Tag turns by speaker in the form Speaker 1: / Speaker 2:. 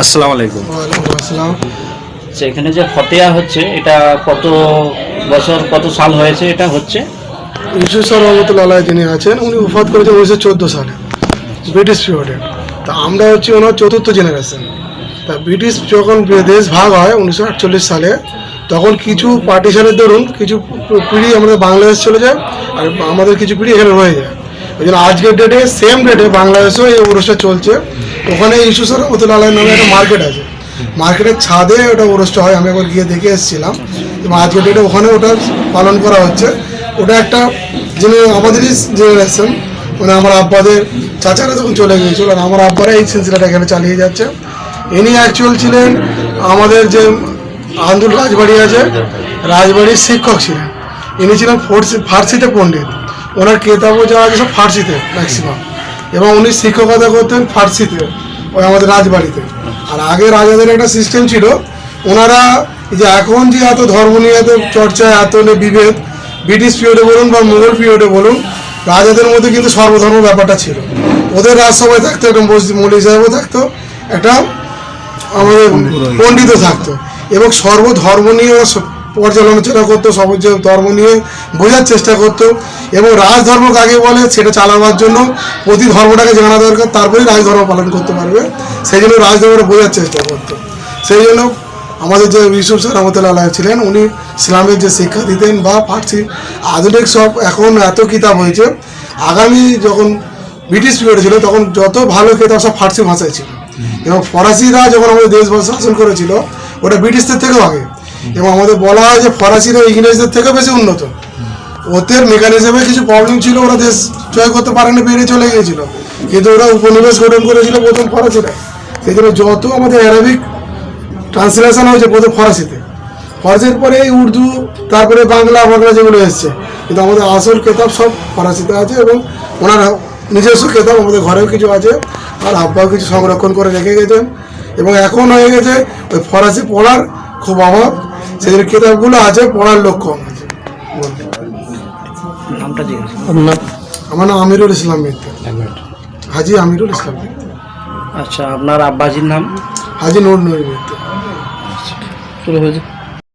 Speaker 1: আসসালামু আলাইকুম।
Speaker 2: ওয়ালাইকুম আসসালাম।
Speaker 1: আচ্ছা, এখানে যে ফতেয়া হচ্ছে এটা কত বছর কত সাল হয়েছে এটা হচ্ছে?
Speaker 2: ইউসুফ স্যার রহমতুল্লাহ যিনি আছেন উনি ওফাত করেছেন 1914 সালে ব্রিটিশ পিরিয়ডে। তা আমরা হচ্ছে ওনার চতুর্থ জেনারেশন। তা ব্রিটিশ যখন দেশ ভাগ হয় 1948 সালে, তখন কিছু পার্টিশনের দরুন কিছু পিঁড়ি আমাদের বাংলাদেশ চলে যায় আর আমাদের কিছু পিঁড়ি এখানে রয়ে যায়। ওই জন্য আজকের ডেটে সেম ডেটে বাংলাদেশেও এই ওরসটা চলছে। ওখানে ইউসুফ স্যার রহমতুল্লাহ নামে একটা মার্কেট আছে, মার্কেটের ছাদে ওটা ওরসটা হয়। আমি একবার গিয়ে দেখে এসেছিলাম এবং আজকের ডেটে ওখানে ওটা পালন করা হচ্ছে। ওটা একটা যিনি আমাদেরই জেনারেশন, মানে আমার আব্বাদের চাচারা যখন চলে গিয়েছিল আর আমার আব্বারা এই সিলসিলাটা এখানে চালিয়ে যাচ্ছে। ইনি অ্যাকচুয়াল ছিলেন আমাদের যে আন্দুল রাজবাড়ি আছে, রাজবাড়ির শিক্ষক ছিলেন। ইনি ছিলেন ফার্সিতে পণ্ডিত, ওনার কেতাবও যা আছে সব ফার্সিতে ম্যাক্সিমাম, এবং উনি শিক্ষকতা করতেন ফার্সিতে ওই আমাদের রাজবাড়িতে। আর আগে রাজাদের একটা সিস্টেম ছিল, ওনারা যে এখন যে এত ধর্ম নিয়ে এত চর্চা এত বিভেদ, ব্রিটিশ পিরিয়ডে বলুন বা মুঘল পিরিয়ডে বলুন, রাজাদের মধ্যে কিন্তু সর্বধর্ম ব্যাপারটা ছিল। ওদের রাজসভায় থাকতো একটা মৌলভী সাহেবও থাকতো, একটা আমাদের পণ্ডিতও থাকতো, এবং সর্বধর্ম নিয়ে পর্যালোচনা করতো, সব ধর্ম নিয়ে বোঝার চেষ্টা করতো। এবং রাজধর্ম কাকে বলে সেটা চালাবার জন্য প্রতি ধর্মটাকে জানা দরকার, তারপরেই রাজধর্ম পালন করতে পারবে। সেই জন্য রাজধর্মটা বোঝার চেষ্টা করতো। সেই জন্য আমাদের যে ইউসুফ স্যার রহমতুল্লাহ ছিলেন, উনি ইসলামের যে শিক্ষা দিতেন বা ফার্সি আধুনিক সব এখন এত কিতাব হয়েছে, আগামী যখন ব্রিটিশ পিরিয়ড ছিল তখন যত ভালো কিতাব সব ফার্সি ভাষায় ছিল। এবং ফরাসিরা যখন আমাদের দেশ শাসন করেছিল ওটা ব্রিটিশদের থেকেও আগে, এবং আমাদের বলা হয় যে ফরাসিরা ইংরেজদের থেকে বেশি উন্নত। ওদের মেকানিজমে কিছু প্রবলেম ছিল, ওরা দেশ জয় করতে পারেনি, বেরিয়ে চলে গিয়েছিল, কিন্তু ওরা উপনিবেশ গঠন করেছিল প্রথম ফরাসিরা। সেই জন্য যত আমাদের অ্যারাবিক ট্রান্সলেশন হয়েছে প্রথম ফরাসিতে, ফরাসির পরে এই উর্দু, তারপরে বাংলা যেগুলো এসছে, কিন্তু আমাদের আসল কেতাব সব ফরাসিতে আছে। এবং ওনার নিজস্ব কেতাব আমাদের ঘরেও কিছু আছে, আর আব্বাও কিছু সংরক্ষণ করে রেখে গেছেন। এবং এখন হয়ে গেছে ওই ফরাসি পড়ার খুব অভাব, সেই কেতাবগুলো আছে, পড়ার লোক কম আছে। আমার নাম আমিরুল ইসলাম মিত্র, হাজি আমিরুল ইসলাম মিত্র।
Speaker 1: আচ্ছা, আপনার আব্বাজির নাম?
Speaker 2: হাজি নুর মিত্র।
Speaker 1: শুরু হয়েছে।